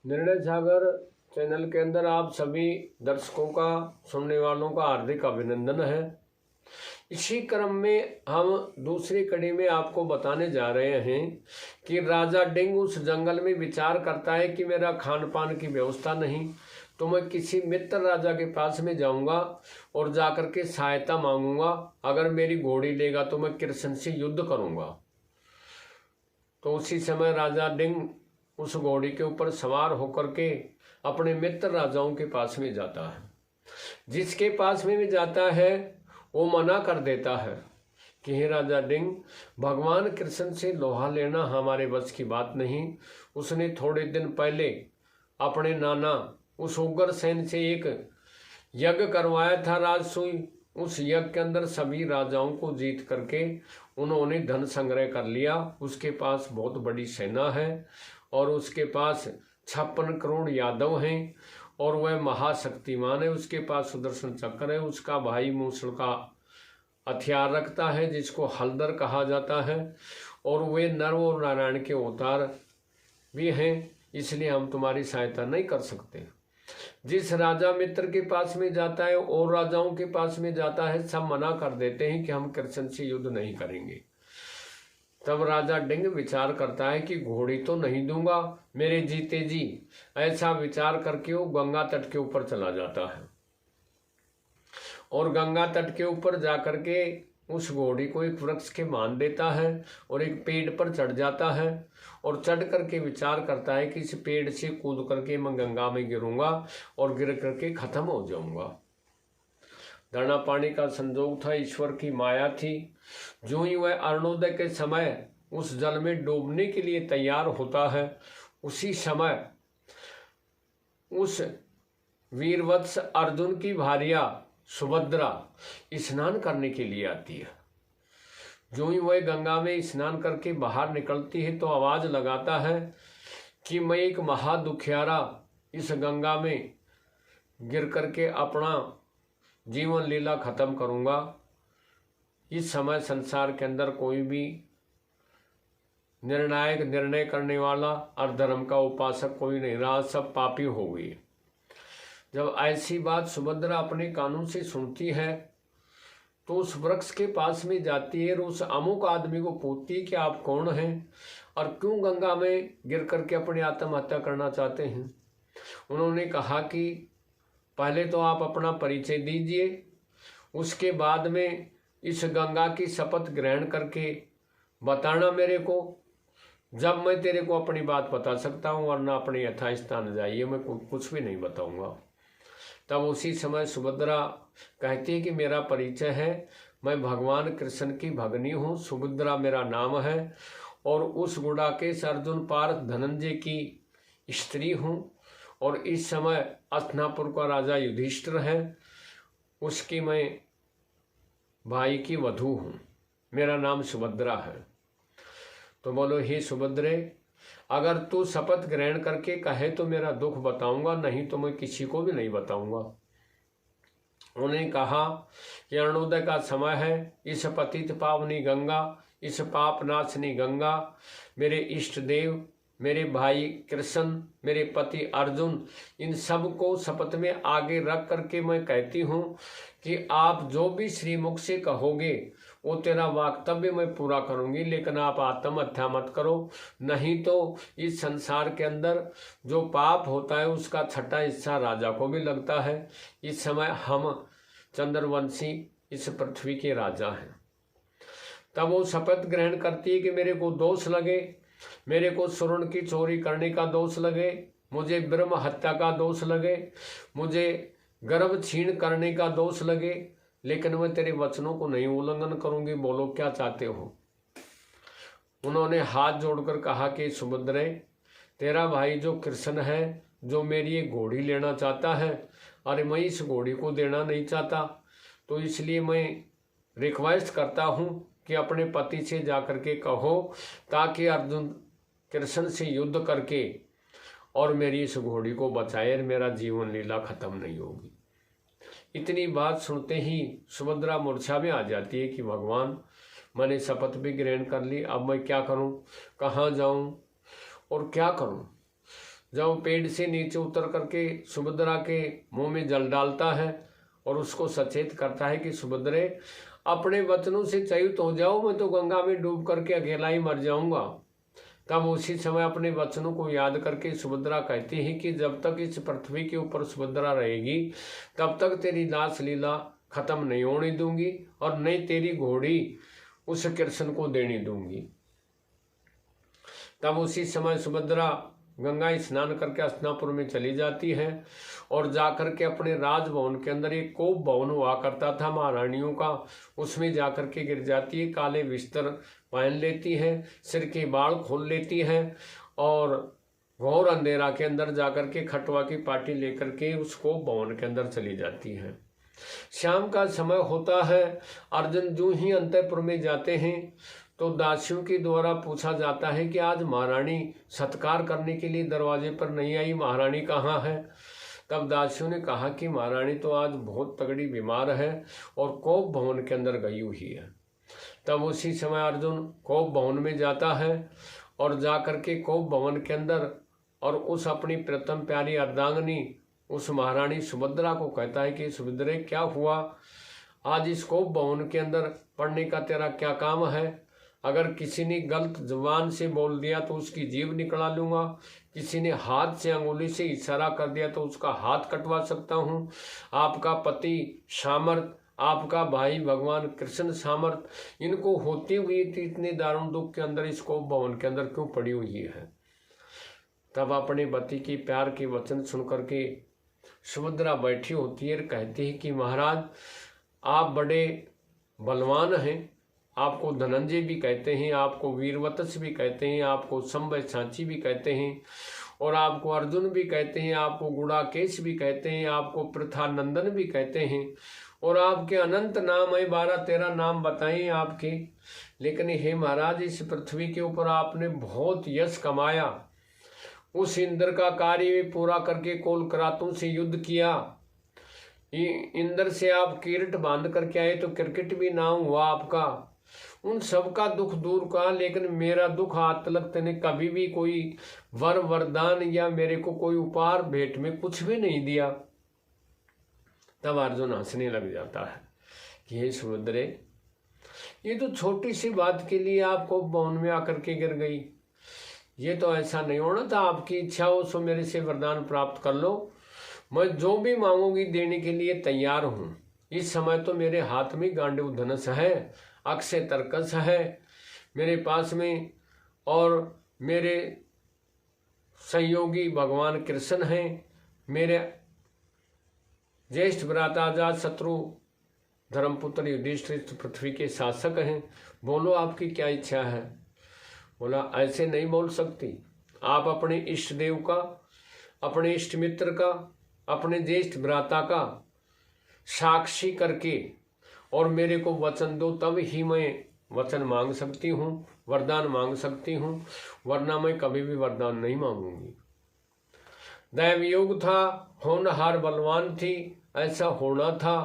निर्णय सागर चैनल के अंदर आप सभी दर्शकों का, सुनने वालों का हार्दिक अभिनंदन है। इसी क्रम में हम दूसरी कड़ी में आपको बताने जा रहे हैं कि राजा डिंग उस जंगल में विचार करता है कि मेरा खान पान की व्यवस्था नहीं, तो मैं किसी मित्र राजा के पास में जाऊंगा और जाकर के सहायता मांगूंगा। अगर मेरी घोड़ी लेगा तो मैं कृष्ण से युद्ध करूंगा। तो उसी समय राजा डिंग उस घोड़ी के ऊपर सवार होकर के अपने मित्र राजाओं के पास में जाता है। जिसके पास में भी जाता है वो मना कर देता है कि हे राजा डिंग, भगवान कृष्ण से लोहा लेना हमारे बस की बात नहीं। उसने थोड़े दिन पहले अपने नाना उस उग्रसेन से एक यज्ञ करवाया था राजसूय। उस यज्ञ के अंदर सभी राजाओं को जीत करके उन्होंने धन संग्रह कर लिया। उसके पास बहुत बड़ी सेना है और उसके पास 56 करोड़ यादव हैं और वह महाशक्तिमान है। उसके पास सुदर्शन चक्र है। उसका भाई मूसल का हथियार रखता है जिसको हलदर कहा जाता है और वे नर और नारायण के अवतार भी हैं। इसलिए हम तुम्हारी सहायता नहीं कर सकते। जिस राजा मित्र के पास में जाता है और राजाओं के पास में जाता है, सब मना कर देते हैं कि हम कृष्ण से युद्ध नहीं करेंगे। तब राजा डिंग विचार करता है कि घोड़ी तो नहीं दूंगा मेरे जीते जी। ऐसा विचार करके वो गंगा तट के ऊपर चला जाता है और गंगा तट के ऊपर जाकर के उस घोड़ी को एक वृक्ष के मान देता है और एक पेड़ पर चढ़ जाता है और चढ़ करके विचार करता है कि इस पेड़ से कूद करके मैं गंगा में गिरूंगा और गिर करके खत्म हो जाऊंगा। दाना पानी का संजोग था, ईश्वर की माया थी। जो ही वह अरुणोदय के समय उस जल में डूबने के लिए तैयार होता है, उसी समय उस वीरवत्स अर्जुन की भार्या सुभद्रा स्नान करने के लिए आती है। जो ही वह गंगा में स्नान करके बाहर निकलती है तो आवाज लगाता है कि मैं एक महादुखियारा इस गंगा में गिर करके अपना जीवन लीला खत्म करूंगा। इस समय संसार के अंदर कोई भी निर्णायक निर्णय करने वाला और धर्म का उपासक कोई नहीं रहा, सब पापी हो गई। जब ऐसी बात सुभद्रा अपने कानों से सुनती है तो उस वृक्ष के पास में जाती है और उस अमुक आदमी को पूछती है कि आप कौन हैं और क्यों गंगा में गिर करके अपनी आत्महत्या करना चाहते हैं। उन्होंने कहा कि पहले तो आप अपना परिचय दीजिए, उसके बाद में इस गंगा की शपथ ग्रहण करके बताना मेरे को, जब मैं तेरे को अपनी बात बता सकता हूँ, वरना अपने यथास्थान जाइए, मैं कुछ भी नहीं बताऊंगा। तब उसी समय सुभद्रा कहती है कि मेरा परिचय है, मैं भगवान कृष्ण की भगनी हूँ, सुभद्रा मेरा नाम है और उस गुड़ाकेश अर्जुन पार्थ धनंजय की स्त्री हूँ और इस समय हस्तिनापुर का राजा युधिष्ठिर है, उसकी मैं भाई की वधू हूँ, मेरा नाम सुभद्रा है। तो बोलो हे सुभद्रे, अगर तू शपथ ग्रहण करके कहे तो मेरा दुख बताऊंगा, नहीं तो मैं किसी को भी नहीं बताऊंगा। उन्हें कहा कि अरुणोदय का समय है, इस पतित पावनी गंगा, इस पाप नाशनी गंगा, मेरे इष्ट देव, मेरे भाई कृष्ण, मेरे पति अर्जुन, इन सब को शपथ में आगे रख करके मैं कहती हूँ कि आप जो भी श्रीमुख से कहोगे वो तेरा वक्तव्य मैं पूरा करूंगी, लेकिन आप आत्महत्या मत करो, नहीं तो इस संसार के अंदर जो पाप होता है उसका छठा हिस्सा राजा को भी लगता है। इस समय हम चंद्रवंशी इस पृथ्वी के राजा हैं। तब वो शपथ ग्रहण करती है कि मेरे को दोष लगे, मेरे को स्वर्ण की चोरी करने का दोष लगे, मुझे ब्रह्म हत्या का दोष लगे, मुझे गर्भ छीन करने का दोष लगे, लेकिन मैं तेरे वचनों को नहीं उल्लंघन करूंगी। बोलो क्या चाहते हो। उन्होंने हाथ जोड़कर कहा कि सुभद्रे, तेरा भाई जो कृष्ण है, जो मेरी एक घोड़ी लेना चाहता है, अरे मैं इस घोड़ी को देना नहीं चाहता, तो इसलिए मैं रिक्वेस्ट करता हूँ कि अपने पति से जाकर के कहो ताकि अर्जुन कृष्ण से युद्ध करके और मेरी इस घोड़ी को बचाए, मेरा जीवन लीला खत्म नहीं होगी। इतनी बात सुनते ही सुभद्रा मूर्छा में आ जाती है कि भगवान, मैंने शपथ भी ग्रहण कर ली, अब मैं क्या करूं, कहाँ जाऊं और क्या करूं। जब पेड़ से नीचे उतर करके सुभद्रा के मुंह में जल डालता है और उसको सचेत करता है कि सुभद्रे अपने वचनों से च्युत हो जाओ, मैं तो गंगा में डूब करके अकेला ही मर जाऊंगा। तब उसी समय अपने वचनों को याद करके सुभद्रा कहती है कि जब तक इस पृथ्वी के ऊपर सुभद्रा रहेगी तब तक तेरी दास लीला खत्म नहीं होने दूंगी और नहीं तेरी घोड़ी उस कृष्ण को देने दूंगी। तब उसी समय सुभद्रा गंगा स्नान करके हस्तिनापुर में चली जाती है और जाकर के अपने राजभवन के अंदर एक कोप भवन हुआ करता था महारानियों का, उसमें जाकर के गिर जाती है, काले बिस्तर पहन लेती है, सिर के बाल खोल लेती है और घोर अंधेरा के अंदर जाकर के खटवा की पाटी लेकर के उस कोप भवन के अंदर चली जाती है। शाम का समय होता है, अर्जुन जो ही अंतःपुर में जाते हैं तो दासियों के द्वारा पूछा जाता है कि आज महारानी सत्कार करने के लिए दरवाजे पर नहीं आई, महारानी कहाँ है। तब दासियों ने कहा कि महारानी तो आज बहुत तगड़ी बीमार है और कोप भवन के अंदर गई हुई है। तब उसी समय अर्जुन कोप भवन में जाता है और जाकर के कोप भवन के अंदर और उस अपनी प्रथम प्यारी अर्धांगिनी उस महारानी सुभद्रा को कहता है कि सुभद्रे क्या हुआ, आज इस कोप भवन के अंदर पढ़ने का तेरा क्या काम है। अगर किसी ने गलत जुबान से बोल दिया तो उसकी जीभ निकला लूँगा, किसी ने हाथ से अंगुली से इशारा कर दिया तो उसका हाथ कटवा सकता हूँ। आपका पति सामर्थ, आपका भाई भगवान कृष्ण सामर्थ, इनको होती हुई इतने दारुण दुख के अंदर इस कोप भवन के अंदर क्यों पड़ी हुई है। तब अपने पति की प्यार के वचन सुन करके सुभद्रा बैठी होती है और कहती है कि महाराज आप बड़े बलवान हैं, आपको धनंजय भी कहते हैं, आपको वीरवतस भी कहते हैं, आपको संभय सांची भी कहते हैं और आपको अर्जुन भी कहते हैं, आपको गुड़ाकेश भी कहते हैं, आपको प्रथानंदन भी कहते हैं और आपके अनंत नाम है, 12-13 नाम बताएं आपके। लेकिन हे महाराज इस पृथ्वी के ऊपर आपने बहुत यश कमाया, उस इंद्र का कार्य पूरा करके कोलक्रातों से युद्ध किया, इंद्र से आप किरट बांध करके आए तो क्रिकेट भी नाम हुआ आपका, उन सब का दुख दूर का, लेकिन मेरा दुख आज तक तेने कभी भी कोई वरदान या मेरे को कोई उपहार भेंट में कुछ भी नहीं दिया। तब अर्जुन हंसने लग जाता है कि हे सुभद्रे ये तो छोटी सी बात के लिए आपको भवन में आकर के गिर गई, ये तो ऐसा नहीं होना था। आपकी इच्छा हो सो मेरे से वरदान प्राप्त कर लो, मैं जो भी मांगूंगी देने के लिए तैयार हूँ। इस समय तो मेरे हाथ में गांडीव धनुष है, अक्षय तर्कस है मेरे पास में और मेरे संयोगी भगवान कृष्ण हैं, मेरे ज्येष्ठ भ्राता अजात शत्रु धर्मपुत्र युधिष्ठिर पृथ्वी के शासक हैं, बोलो आपकी क्या इच्छा है। बोला ऐसे नहीं बोल सकती, आप अपने इष्ट देव का, अपने इष्ट मित्र का, अपने ज्येष्ठ भ्राता का साक्षी करके और मेरे को वचन दो, तब ही मैं वचन मांग सकती हूँ, वरदान मांग सकती हूँ, वरना मैं कभी भी वरदान नहीं मांगूंगी। दैवयोग था, होनहार बलवान थी, ऐसा होना था।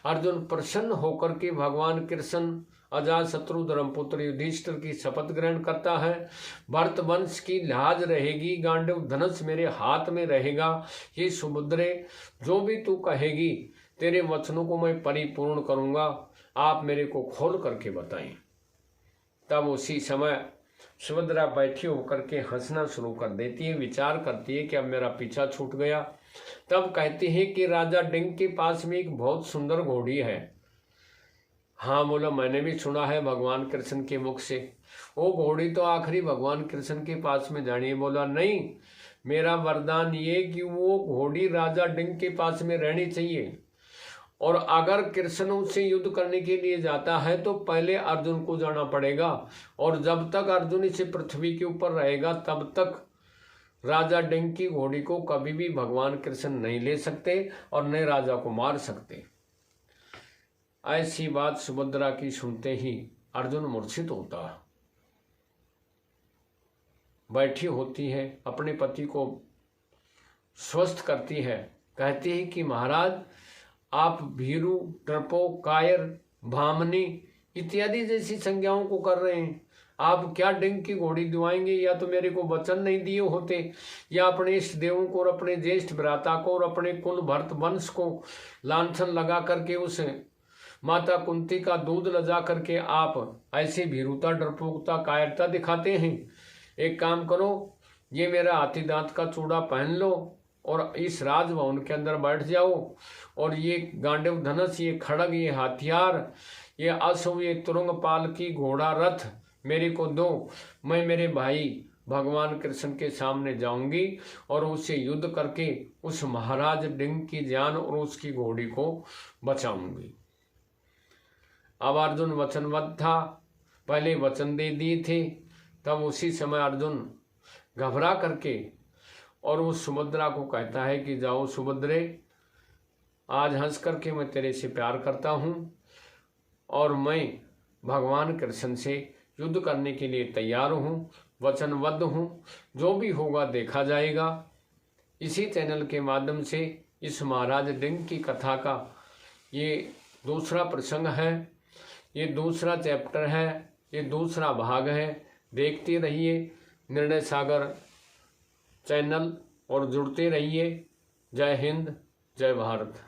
अर्जुन प्रसन्न होकर के भगवान कृष्ण अजात शत्रु धर्मपुत्र युधिष्ठिर की शपथ ग्रहण करता है। भरत वंश की लाज रहेगी, गांडीव धनुष मेरे हाथ में रहेगा। ये सुभद्रे जो भी तू कहेगी तेरे वचनों को मैं परिपूर्ण करूंगा, आप मेरे को खोल करके बताएं। तब उसी समय सुभद्रा बैठी होकर के हंसना शुरू कर देती है, विचार करती है कि अब मेरा पीछा छूट गया। तब कहती है कि राजा डिंग के पास में एक बहुत सुंदर घोड़ी है। हाँ बोला मैंने भी सुना है भगवान कृष्ण के मुख से, वो घोड़ी तो आखिरी भगवान कृष्ण के पास में जानी है। बोला नहीं, मेरा वरदान ये कि वो घोड़ी राजा डिंग के पास में रहनी चाहिए और अगर कृष्ण उससे युद्ध करने के लिए जाता है तो पहले अर्जुन को जाना पड़ेगा और जब तक अर्जुन इस पृथ्वी के ऊपर रहेगा तब तक राजा डिंग की घोड़ी को कभी भी भगवान कृष्ण नहीं ले सकते और न राजा को मार सकते। ऐसी बात सुभद्रा की सुनते ही अर्जुन मूर्छित होता, बैठी होती है, अपने पति को स्वस्थ करती है, कहती है कि महाराज आप भीरू, डरपोक, कायर, भामनी इत्यादि जैसी संज्ञाओं को कर रहे हैं, आप क्या डिंग की घोड़ी दिवाएंगे? या तो मेरे को वचन नहीं दिए होते, या अपने इष्ट देवों को और अपने ज्येष्ठ भ्राता को और अपने कुल भरत वंश को लांछन लगा करके उस माता कुंती का दूध लजा करके आप ऐसी भीरुता, डरपोकता, कायरता दिखाते हैं। एक काम करो, ये मेरा हाथी दांत का चूड़ा पहन लो और इस राजभवन के अंदर बैठ जाओ, और ये गांडव धनुष, ये खड़ग, ये हथियार, ये अश्व, ये तुरंग पालकी, घोड़ा, रथ मेरे को दो। मैं मेरे भाई भगवान कृष्ण के सामने जाऊंगी और उससे युद्ध करके उस महाराज डिंग की जान और उसकी घोड़ी को बचाऊंगी। अब अर्जुन वचनबद्ध था, पहले वचन दे दिए थे। तब उसी समय अर्जुन घबरा करके और उस सुभद्रा को कहता है कि जाओ सुभद्रे, आज हंस करके मैं तेरे से प्यार करता हूँ और मैं भगवान कृष्ण से युद्ध करने के लिए तैयार हूँ, वचनबद्ध हूँ। जो भी होगा देखा जाएगा। इसी चैनल के माध्यम से इस महाराज डिंग की कथा का ये दूसरा प्रसंग है, ये दूसरा चैप्टर है, ये दूसरा भाग है। देखते रहिए निर्णय सागर चैनल और जुड़ते रहिए। जय हिंद, जय भारत।